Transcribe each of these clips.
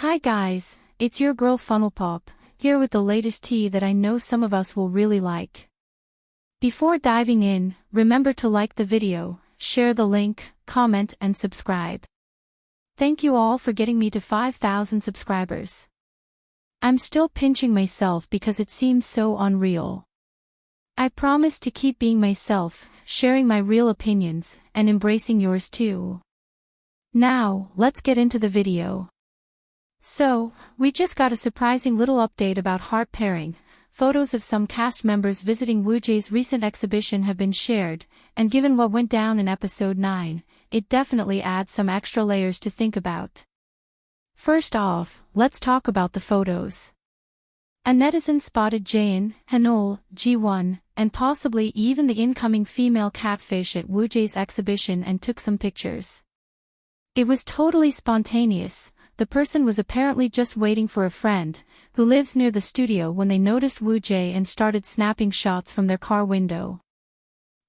Hi guys, it's your girl Funnelpop, here with the latest tea that I know some of us will really like. Before diving in, remember to like the video, share the link, comment and subscribe. Thank you all for getting me to 5,000 subscribers. I'm still pinching myself because it seems so unreal. I promise to keep being myself, sharing my real opinions, and embracing yours too. Now, let's get into the video. So, we just got a surprising little update about Heart Pairing. Photos of some cast members visiting Woojae's recent exhibition have been shared, and given what went down in episode 9, it definitely adds some extra layers to think about. First off, let's talk about the photos. A netizen spotted Jaeyeon, Hanol, Jaeyeon, and possibly even the incoming female catfish at Woojae's exhibition and took some pictures. It was totally spontaneous. The person was apparently just waiting for a friend, who lives near the studio when they noticed Woojae and started snapping shots from their car window.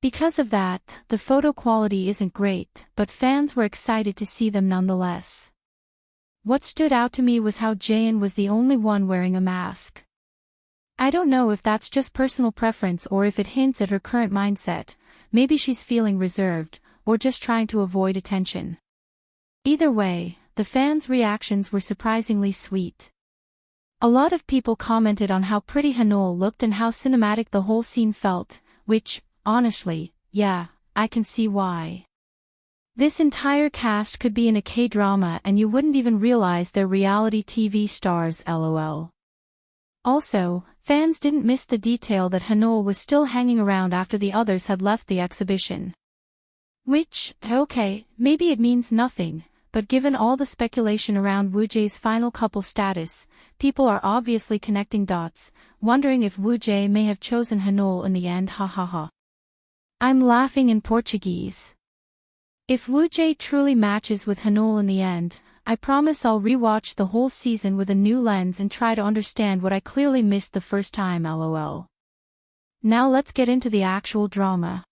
Because of that, the photo quality isn't great, but fans were excited to see them nonetheless. What stood out to me was how Jaeyeon was the only one wearing a mask. I don't know if that's just personal preference or if it hints at her current mindset. Maybe she's feeling reserved, or just trying to avoid attention. Either way, the fans' reactions were surprisingly sweet. A lot of people commented on how pretty Hanol looked and how cinematic the whole scene felt, which, honestly, yeah, I can see why. This entire cast could be in a K-drama and you wouldn't even realize they're reality TV stars, lol. Also, fans didn't miss the detail that Hanol was still hanging around after the others had left the exhibition. Which, okay, maybe it means nothing. But given all the speculation around Woojae's final couple status, people are obviously connecting dots, wondering if Woojae may have chosen Hanol in the end, hahaha. I'm laughing in Portuguese. If Woojae truly matches with Hanol in the end, I promise I'll rewatch the whole season with a new lens and try to understand what I clearly missed the first time, lol. Now let's get into the actual drama.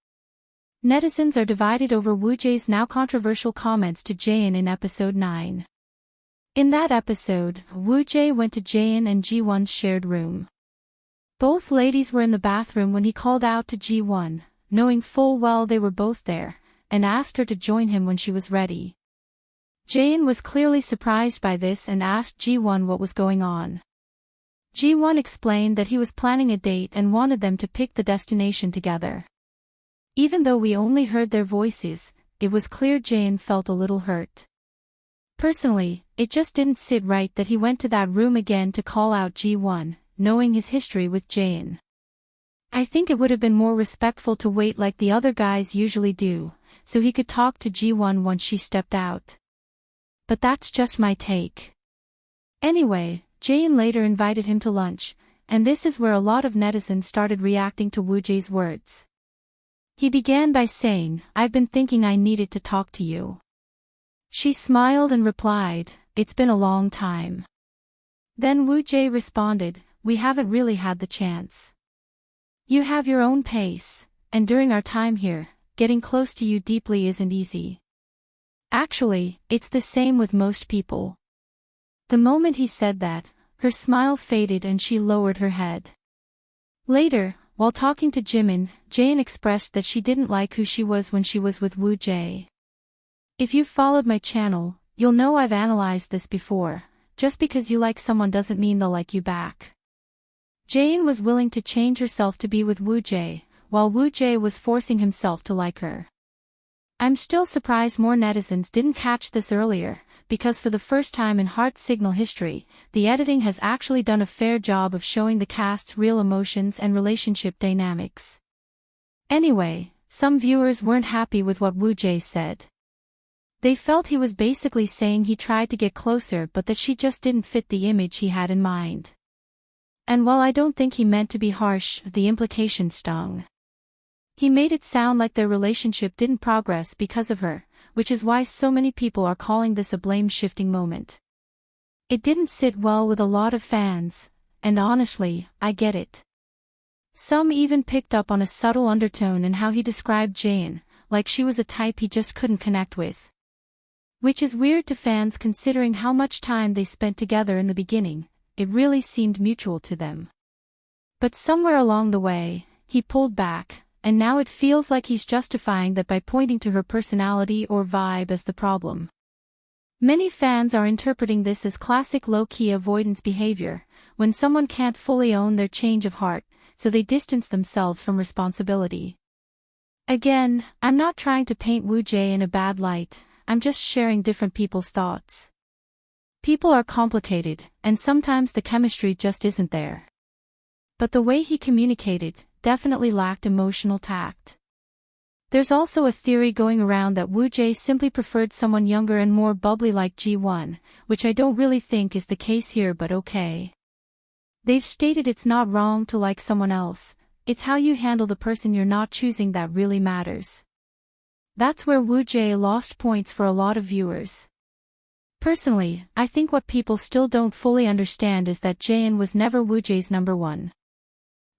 Netizens are divided over Woojae's now controversial comments to Jaeyeon in episode 9. In that episode, Woojae went to Jaeyeon and Jaeyeon's shared room. Both ladies were in the bathroom when he called out to Jaeyeon, knowing full well they were both there, and asked her to join him when she was ready. Jaeyeon was clearly surprised by this and asked Jaeyeon what was going on. Jaeyeon explained that he was planning a date and wanted them to pick the destination together. Even though we only heard their voices, it was clear Jaeyeon felt a little hurt. Personally, it just didn't sit right that he went to that room again to call out Jaeyeon, knowing his history with Jaeyeon. I think it would have been more respectful to wait like the other guys usually do, so he could talk to Jaeyeon once she stepped out. But that's just my take. Anyway, Jaeyeon later invited him to lunch, and this is where a lot of netizens started reacting to Woojae's words. He began by saying, "I've been thinking I needed to talk to you." She smiled and replied, "It's been a long time." Then Woojae responded, "We haven't really had the chance. You have your own pace, and during our time here, getting close to you deeply isn't easy. Actually, it's the same with most people." The moment he said that, her smile faded and she lowered her head. Later, while talking to Jimin, Jaeyeon expressed that she didn't like who she was when she was with Woojae. If you've followed my channel, you'll know I've analyzed this before. Just because you like someone doesn't mean they'll like you back. Jaeyeon was willing to change herself to be with Woojae, while Woojae was forcing himself to like her. I'm still surprised more netizens didn't catch this earlier, because for the first time in Heart Signal history, the editing has actually done a fair job of showing the cast's real emotions and relationship dynamics. Anyway, some viewers weren't happy with what Woojae said. They felt he was basically saying he tried to get closer but that she just didn't fit the image he had in mind. And while I don't think he meant to be harsh, the implication stung. He made it sound like their relationship didn't progress because of her, which is why so many people are calling this a blame-shifting moment. It didn't sit well with a lot of fans, and honestly, I get it. Some even picked up on a subtle undertone in how he described Jaeyeon, like she was a type he just couldn't connect with. Which is weird to fans considering how much time they spent together in the beginning. It really seemed mutual to them. But somewhere along the way, he pulled back, and now it feels like he's justifying that by pointing to her personality or vibe as the problem. Many fans are interpreting this as classic low-key avoidance behavior, when someone can't fully own their change of heart, so they distance themselves from responsibility. Again, I'm not trying to paint Woojae in a bad light, I'm just sharing different people's thoughts. People are complicated, and sometimes the chemistry just isn't there. But the way he communicated definitely lacked emotional tact. There's also a theory going around that Woojae simply preferred someone younger and more bubbly like Jaeyeon, which I don't really think is the case here, but okay. They've stated it's not wrong to like someone else, it's how you handle the person you're not choosing that really matters. That's where Woojae lost points for a lot of viewers. Personally, I think what people still don't fully understand is that Jaeyeon was never Woojae's number one.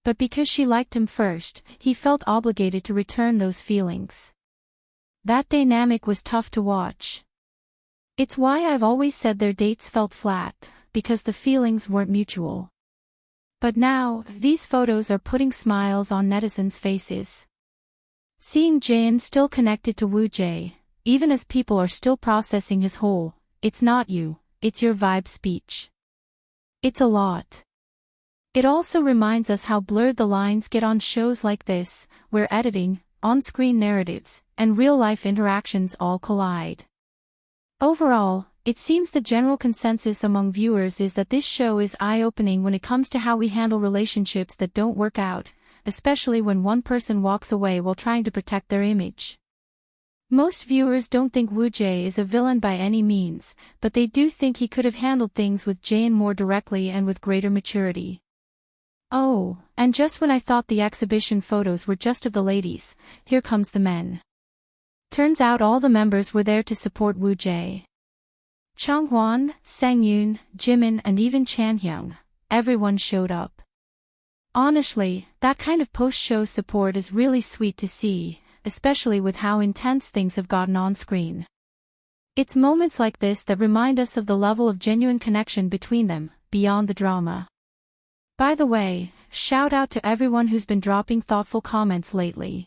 But because she liked him first, he felt obligated to return those feelings. That dynamic was tough to watch. It's why I've always said their dates felt flat, because the feelings weren't mutual. But now, these photos are putting smiles on netizens' faces. Seeing Jaeyeon still connected to Woojae, even as people are still processing his whole "it's not you, it's your vibe" speech. It's a lot. It also reminds us how blurred the lines get on shows like this, where editing, on-screen narratives, and real-life interactions all collide. Overall, it seems the general consensus among viewers is that this show is eye-opening when it comes to how we handle relationships that don't work out, especially when one person walks away while trying to protect their image. Most viewers don't think Woojae is a villain by any means, but they do think he could have handled things with Jaeyeon more directly and with greater maturity. Oh, and just when I thought the exhibition photos were just of the ladies, here comes the men. Turns out all the members were there to support Woojae. Changhwan, Sangyoon, Jimin, and even Chanhyung, everyone showed up. Honestly, that kind of post-show support is really sweet to see, especially with how intense things have gotten on screen. It's moments like this that remind us of the level of genuine connection between them, beyond the drama. By the way, shout out to everyone who's been dropping thoughtful comments lately.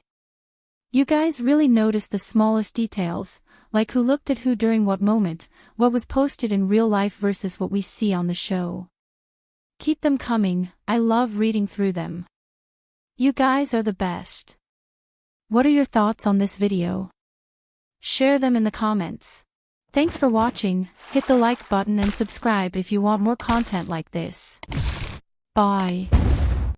You guys really notice the smallest details, like who looked at who during what moment, what was posted in real life versus what we see on the show. Keep them coming, I love reading through them. You guys are the best. What are your thoughts on this video? Share them in the comments. Thanks for watching, hit the like button and subscribe if you want more content like this. Bye.